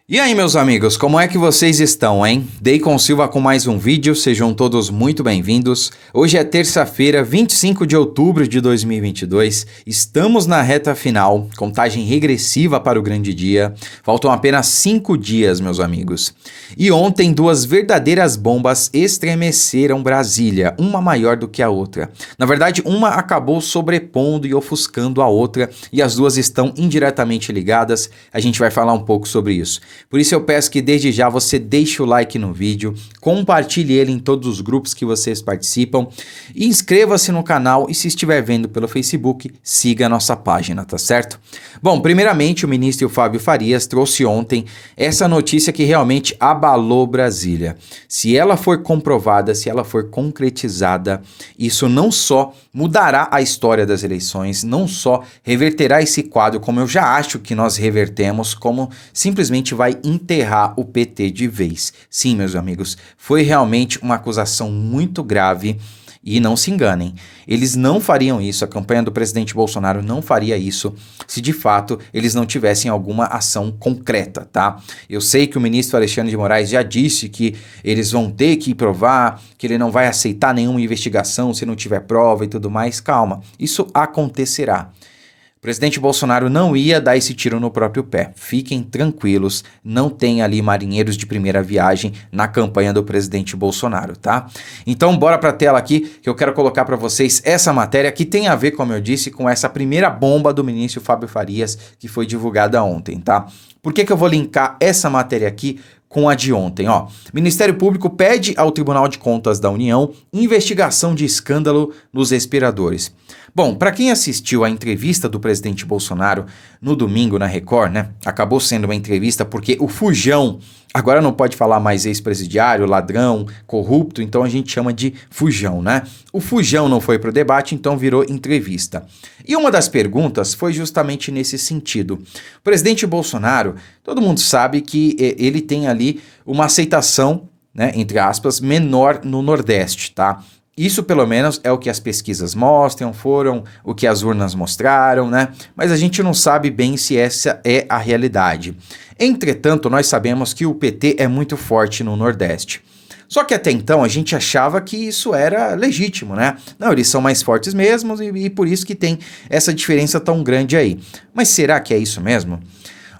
E aí, meus amigos, como é que vocês estão, hein? Deicon Silva com mais um vídeo, sejam todos muito bem-vindos. Hoje é terça-feira, 25 de outubro de 2022, estamos na reta final, contagem regressiva para o grande dia, faltam apenas 5 dias, meus amigos. E ontem, duas verdadeiras bombas estremeceram Brasília, uma maior do que a outra. Na verdade, uma acabou sobrepondo e ofuscando a outra, e as duas estão indiretamente ligadas, a gente vai falar um pouco sobre isso. Por isso eu peço que desde já você deixe o like no vídeo, compartilhe ele em todos os grupos que vocês participam e inscreva-se no canal e se estiver vendo pelo Facebook, siga a nossa página, tá certo? Bom, primeiramente o ministro Fábio Farias trouxe ontem essa notícia que realmente abalou Brasília. Se ela for comprovada, se ela for concretizada, isso não só mudará a história das eleições, não só reverterá esse quadro, como eu já acho que nós revertemos, como simplesmente vai enterrar o PT de vez. Sim, meus amigos, foi realmente uma acusação muito grave e não se enganem, eles não fariam isso, a campanha do presidente Bolsonaro não faria isso se de fato eles não tivessem alguma ação concreta, tá? Eu sei que o ministro Alexandre de Moraes já disse que eles vão ter que provar, que ele não vai aceitar nenhuma investigação se não tiver prova e tudo mais. Calma, isso acontecerá. O presidente Bolsonaro não ia dar esse tiro no próprio pé. Fiquem tranquilos, não tem ali marinheiros de primeira viagem na campanha do presidente Bolsonaro, tá? Então bora pra tela aqui que eu quero colocar para vocês essa matéria que tem a ver, como eu disse, com essa primeira bomba do ministro Fábio Farias que foi divulgada ontem, tá? Por que eu vou linkar essa matéria aqui com a de ontem, ó? Ministério Público pede ao Tribunal de Contas da União investigação de escândalo nos respiradores. Bom, para quem assistiu à entrevista do presidente Bolsonaro no domingo na Record, né? Acabou sendo uma entrevista porque o Fujão, agora não pode falar mais ex-presidiário, ladrão, corrupto, então a gente chama de Fujão, né? O Fujão não foi pro debate, então virou entrevista. E uma das perguntas foi justamente nesse sentido. O presidente Bolsonaro, todo mundo sabe que ele tem ali uma aceitação, né, entre aspas, menor no Nordeste, tá? Isso pelo menos é o que as pesquisas mostram, foram o que as urnas mostraram, né? Mas a gente não sabe bem se essa é a realidade. Entretanto, nós sabemos que o PT é muito forte no Nordeste. Só que até então a gente achava que isso era legítimo, né? Não, eles são mais fortes mesmo e por isso que tem essa diferença tão grande aí. Mas será que é isso mesmo?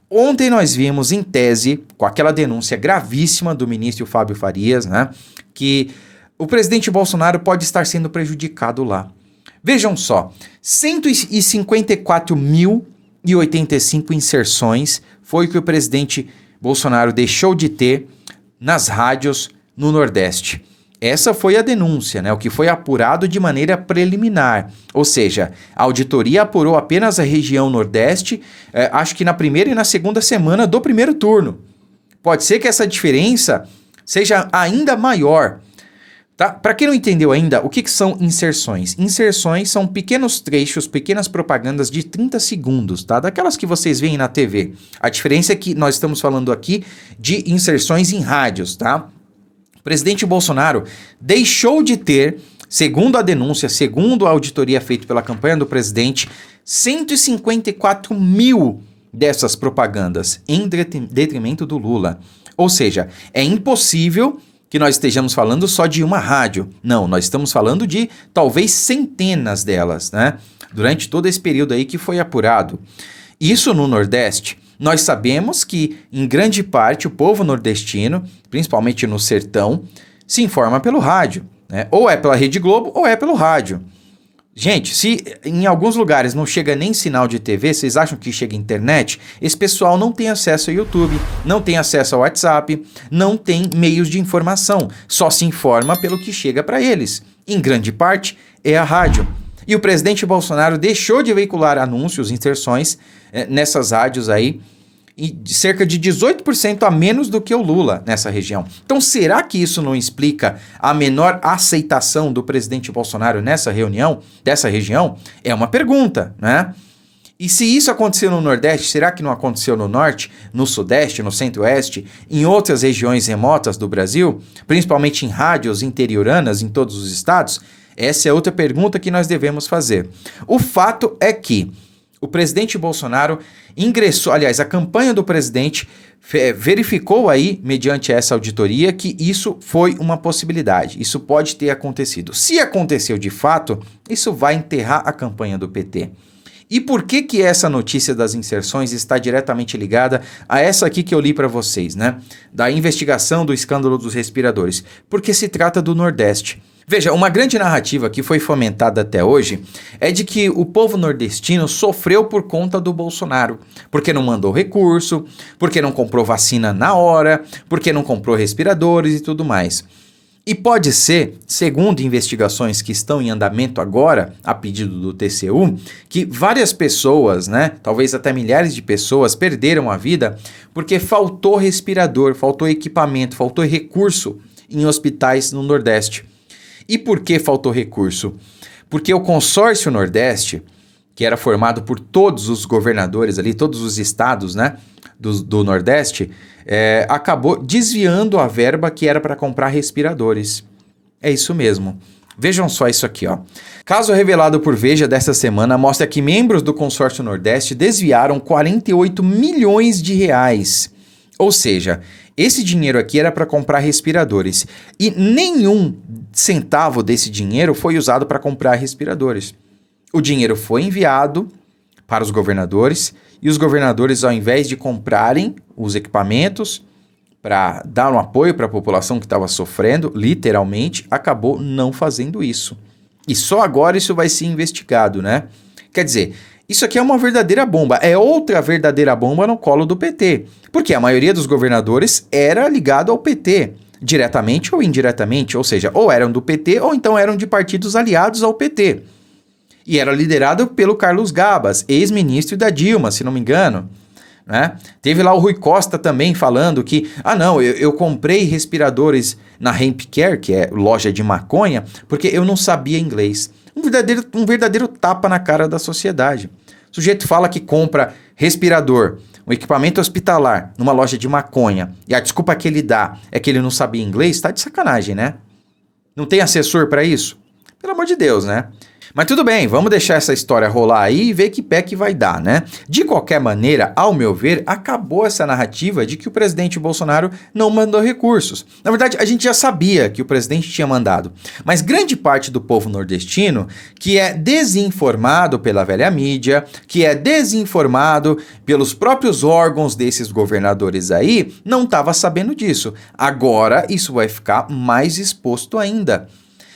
Ontem nós vimos em tese, com aquela denúncia gravíssima do ministro Fábio Farias, né? Que o presidente Bolsonaro pode estar sendo prejudicado lá. Vejam só, 154.085 inserções foi o que o presidente Bolsonaro deixou de ter nas rádios no Nordeste. Essa foi a denúncia, né? O que foi apurado de maneira preliminar. Ou seja, a auditoria apurou apenas a região Nordeste, acho que na primeira e na segunda semana do primeiro turno. Pode ser que essa diferença seja ainda maior. Tá? Para quem não entendeu ainda, o que são inserções? Inserções são pequenos trechos, pequenas propagandas de 30 segundos, tá? Daquelas que vocês veem na TV. A diferença é que nós estamos falando aqui de inserções em rádios, tá? O presidente Bolsonaro deixou de ter, segundo a denúncia, segundo a auditoria feita pela campanha do presidente, 154 mil dessas propagandas em detrimento do Lula. Ou seja, é impossível que nós estejamos falando só de uma rádio. Não, nós estamos falando de talvez centenas delas, né? Durante todo esse período aí que foi apurado. Isso no Nordeste, nós sabemos que, em grande parte, o povo nordestino, principalmente no sertão, se informa pelo rádio, né? Ou é pela Rede Globo ou é pelo rádio. Gente, se em alguns lugares não chega nem sinal de TV, vocês acham que chega internet? Esse pessoal não tem acesso ao YouTube, não tem acesso ao WhatsApp, não tem meios de informação, só se informa pelo que chega para eles. Em grande parte, é a rádio. E o presidente Bolsonaro deixou de veicular anúncios, inserções nessas rádios aí, e de cerca de 18% a menos do que o Lula nessa região. Então, será que isso não explica a menor aceitação do presidente Bolsonaro dessa região? É uma pergunta, né? E se isso aconteceu no Nordeste, será que não aconteceu no Norte, no Sudeste, no Centro-Oeste, em outras regiões remotas do Brasil, principalmente em rádios interioranas em todos os estados? Essa é outra pergunta que nós devemos fazer. O fato é que O presidente Bolsonaro ingressou, aliás, a campanha do presidente verificou aí, mediante essa auditoria, que isso foi uma possibilidade, isso pode ter acontecido. Se aconteceu de fato, isso vai enterrar a campanha do PT. E por que essa notícia das inserções está diretamente ligada a essa aqui que eu li para vocês, né? Da investigação do escândalo dos respiradores. Porque se trata do Nordeste. Veja, uma grande narrativa que foi fomentada até hoje é de que o povo nordestino sofreu por conta do Bolsonaro, porque não mandou recurso, porque não comprou vacina na hora, porque não comprou respiradores e tudo mais. E pode ser, segundo investigações que estão em andamento agora, a pedido do TCU, que várias pessoas, né, talvez até milhares de pessoas, perderam a vida porque faltou respirador, faltou equipamento, faltou recurso em hospitais no Nordeste. E por que faltou recurso? Porque o consórcio Nordeste, que era formado por todos os governadores ali, todos os estados, né, do Nordeste, acabou desviando a verba que era para comprar respiradores. É isso mesmo. Vejam só isso aqui, ó. Caso revelado por Veja desta semana mostra que membros do consórcio Nordeste desviaram 48 milhões de reais. Ou seja, esse dinheiro aqui era para comprar respiradores e nenhum centavo desse dinheiro foi usado para comprar respiradores. O dinheiro foi enviado para os governadores e os governadores, ao invés de comprarem os equipamentos para dar um apoio para a população que estava sofrendo, literalmente, acabou não fazendo isso. E só agora isso vai ser investigado, né? Quer dizer, isso aqui é uma verdadeira bomba, é outra verdadeira bomba no colo do PT, porque a maioria dos governadores era ligado ao PT, diretamente ou indiretamente, ou seja, ou eram do PT ou então eram de partidos aliados ao PT. E era liderado pelo Carlos Gabas, ex-ministro da Dilma, se não me engano. Né? Teve lá o Rui Costa também falando que, eu comprei respiradores na Hemp Care, que é loja de maconha, porque eu não sabia inglês. Um verdadeiro tapa na cara da sociedade. O sujeito fala que compra respirador, um equipamento hospitalar, numa loja de maconha, e a desculpa que ele dá é que ele não sabia inglês, tá de sacanagem, né? Não tem assessor para isso? Pelo amor de Deus, né? Mas tudo bem, vamos deixar essa história rolar aí e ver que pé que vai dar, né? De qualquer maneira, ao meu ver, acabou essa narrativa de que o presidente Bolsonaro não mandou recursos. Na verdade, a gente já sabia que o presidente tinha mandado, mas grande parte do povo nordestino, que é desinformado pela velha mídia, que é desinformado pelos próprios órgãos desses governadores aí, não estava sabendo disso. Agora, isso vai ficar mais exposto ainda.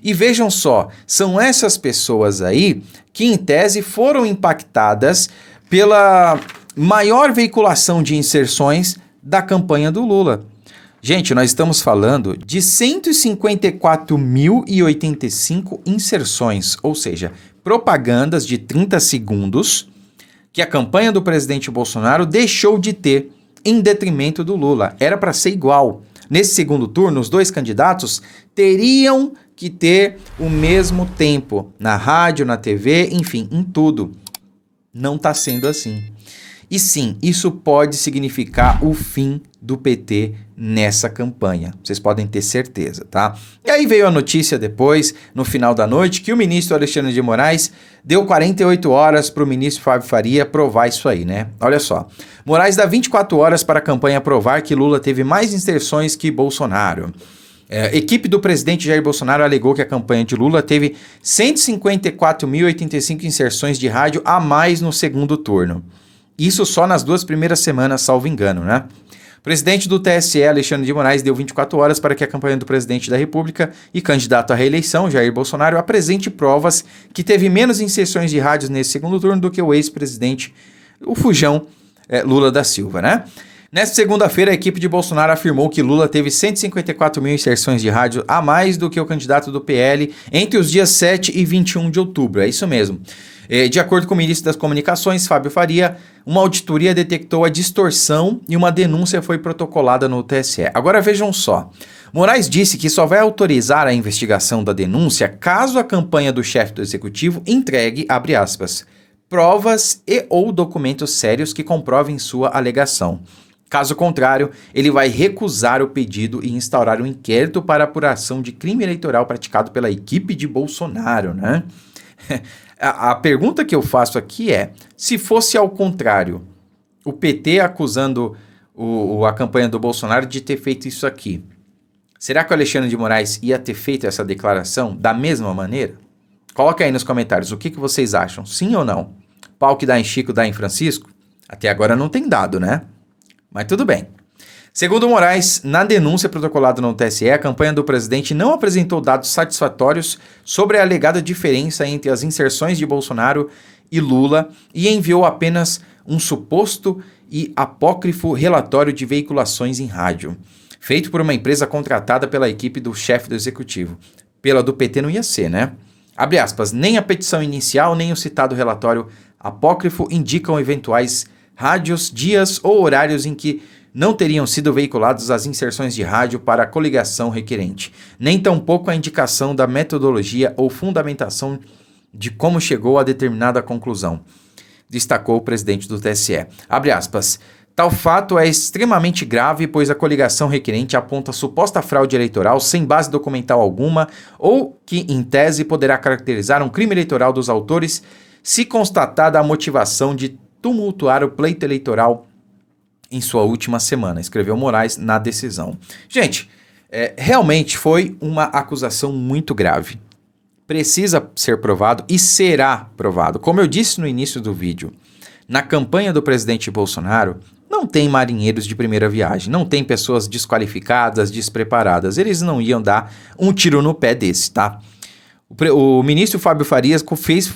E vejam só, são essas pessoas aí que, em tese, foram impactadas pela maior veiculação de inserções da campanha do Lula. Gente, nós estamos falando de 154.085 inserções, ou seja, propagandas de 30 segundos que a campanha do presidente Bolsonaro deixou de ter em detrimento do Lula. Era para ser igual. Nesse segundo turno, os dois candidatos teriam que ter o mesmo tempo na rádio, na TV, enfim, em tudo. Não está sendo assim. E sim, isso pode significar o fim do PT nessa campanha. Vocês podem ter certeza, tá? E aí veio a notícia depois, no final da noite, que o ministro Alexandre de Moraes deu 48 horas para o ministro Fábio Faria provar isso aí, né? Olha só. Moraes dá 24 horas para a campanha provar que Lula teve mais inserções que Bolsonaro. Equipe do presidente Jair Bolsonaro alegou que a campanha de Lula teve 154.085 inserções de rádio a mais no segundo turno. Isso só nas 2 primeiras semanas, salvo engano, né? O presidente do TSE, Alexandre de Moraes, deu 24 horas para que a campanha do presidente da República e candidato à reeleição, Jair Bolsonaro, apresente provas que teve menos inserções de rádios nesse segundo turno do que o ex-presidente, o fujão Lula da Silva, né? Nesta segunda-feira, a equipe de Bolsonaro afirmou que Lula teve 154 mil inserções de rádio a mais do que o candidato do PL entre os dias 7 e 21 de outubro. É isso mesmo. De acordo com o ministro das Comunicações, Fábio Faria, uma auditoria detectou a distorção e uma denúncia foi protocolada no TSE. Agora vejam só. Moraes disse que só vai autorizar a investigação da denúncia caso a campanha do chefe do executivo entregue, abre aspas, provas e ou documentos sérios que comprovem sua alegação. Caso contrário, ele vai recusar o pedido e instaurar um inquérito para apuração de crime eleitoral praticado pela equipe de Bolsonaro, né? A pergunta que eu faço aqui é, se fosse ao contrário, o PT acusando a campanha do Bolsonaro de ter feito isso aqui, será que o Alexandre de Moraes ia ter feito essa declaração da mesma maneira? Coloca aí nos comentários o que vocês acham, sim ou não? Pau que dá em Chico, dá em Francisco? Até agora não tem dado, né? Mas tudo bem. Segundo Moraes, na denúncia protocolada no TSE, a campanha do presidente não apresentou dados satisfatórios sobre a alegada diferença entre as inserções de Bolsonaro e Lula e enviou apenas um suposto e apócrifo relatório de veiculações em rádio, feito por uma empresa contratada pela equipe do chefe do executivo. Pela do PT não ia ser, né? Abre aspas, nem a petição inicial, nem o citado relatório apócrifo indicam eventuais rádios, dias ou horários em que não teriam sido veiculadas as inserções de rádio para a coligação requerente, nem tampouco a indicação da metodologia ou fundamentação de como chegou a determinada conclusão, destacou o presidente do TSE. Abre aspas, tal fato é extremamente grave, pois a coligação requerente aponta suposta fraude eleitoral sem base documental alguma ou que, em tese, poderá caracterizar um crime eleitoral dos autores se constatada a motivação de tumultuar o pleito eleitoral em sua última semana, escreveu Moraes na decisão. Gente, realmente foi uma acusação muito grave. Precisa ser provado e será provado. Como eu disse no início do vídeo, na campanha do presidente Bolsonaro, não tem marinheiros de primeira viagem, não tem pessoas desqualificadas, despreparadas. Eles não iam dar um tiro no pé desse, tá? O ministro Fábio Farias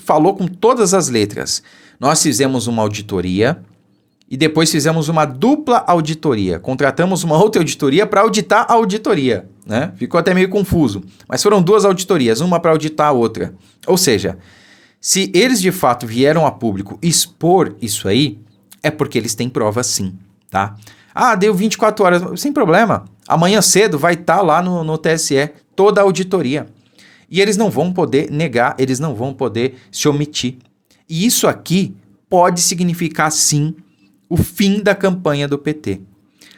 falou com todas as letras. Nós fizemos uma auditoria e depois fizemos uma dupla auditoria. Contratamos uma outra auditoria para auditar a auditoria, né? Ficou até meio confuso. Mas foram duas auditorias, uma para auditar a outra. Ou seja, se eles de fato vieram a público expor isso aí, é porque eles têm prova sim, tá? Ah, deu 24 horas, sem problema. Amanhã cedo vai estar lá no TSE toda a auditoria. E eles não vão poder negar, eles não vão poder se omitir. E isso aqui pode significar sim o fim da campanha do PT.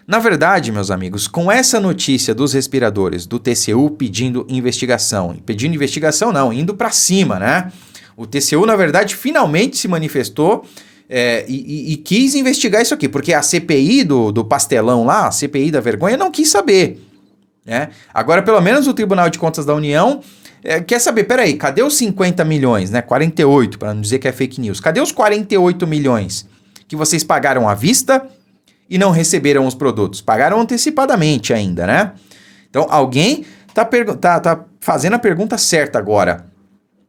Na verdade, meus amigos, com essa notícia dos respiradores, do TCU pedindo investigação não, indo para cima, né? O TCU, na verdade, finalmente se manifestou e quis investigar isso aqui, porque a CPI do pastelão lá, a CPI da vergonha, não quis saber, né? Agora, pelo menos o Tribunal de Contas da União quer saber, peraí, cadê os 50 milhões, né? 48, para não dizer que é fake news. Cadê os 48 milhões que vocês pagaram à vista e não receberam os produtos? Pagaram antecipadamente ainda, né? Então, alguém tá fazendo a pergunta certa agora.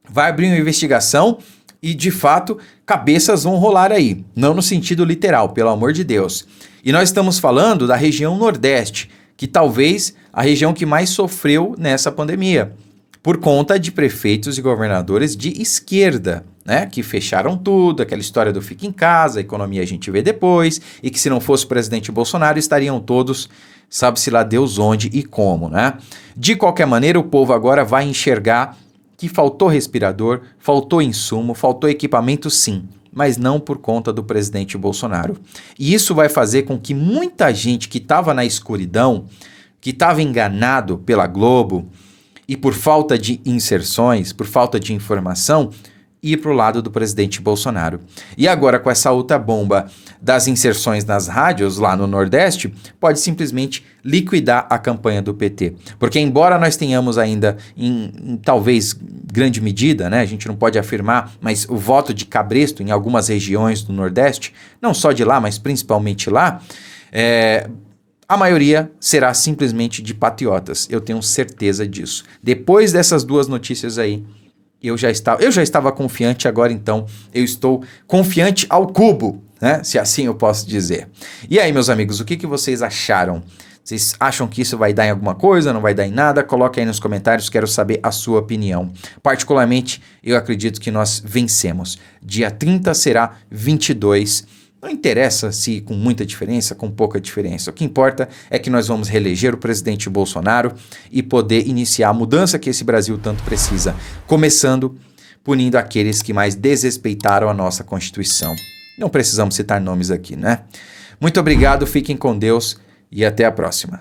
Vai abrir uma investigação e, de fato, cabeças vão rolar aí. Não no sentido literal, pelo amor de Deus. E nós estamos falando da região Nordeste, que talvez a região que mais sofreu nessa pandemia, por conta de prefeitos e governadores de esquerda, né, que fecharam tudo, aquela história do fica em casa, a economia a gente vê depois, e que se não fosse o presidente Bolsonaro estariam todos, sabe-se lá Deus onde e como, né? De qualquer maneira, o povo agora vai enxergar que faltou respirador, faltou insumo, faltou equipamento sim, mas não por conta do presidente Bolsonaro. E isso vai fazer com que muita gente que estava na escuridão, que estava enganado pela Globo, e por falta de inserções, por falta de informação, ir para o lado do presidente Bolsonaro. E agora, com essa outra bomba das inserções nas rádios lá no Nordeste, pode simplesmente liquidar a campanha do PT. Porque embora nós tenhamos ainda, em talvez grande medida, né, a gente não pode afirmar, mas o voto de cabresto em algumas regiões do Nordeste, não só de lá, mas principalmente lá, a maioria será simplesmente de patriotas. Eu tenho certeza disso. Depois dessas duas notícias aí, eu já estava confiante, agora então eu estou confiante ao cubo, né? Se assim eu posso dizer. E aí, meus amigos, o que vocês acharam? Vocês acham que isso vai dar em alguma coisa, não vai dar em nada? Coloque aí nos comentários, quero saber a sua opinião. Particularmente, eu acredito que nós vencemos. Dia 30 será 22. Não interessa se com muita diferença, com pouca diferença. O que importa é que nós vamos reeleger o presidente Bolsonaro e poder iniciar a mudança que esse Brasil tanto precisa. Começando punindo aqueles que mais desrespeitaram a nossa Constituição. Não precisamos citar nomes aqui, né? Muito obrigado, fiquem com Deus e até a próxima.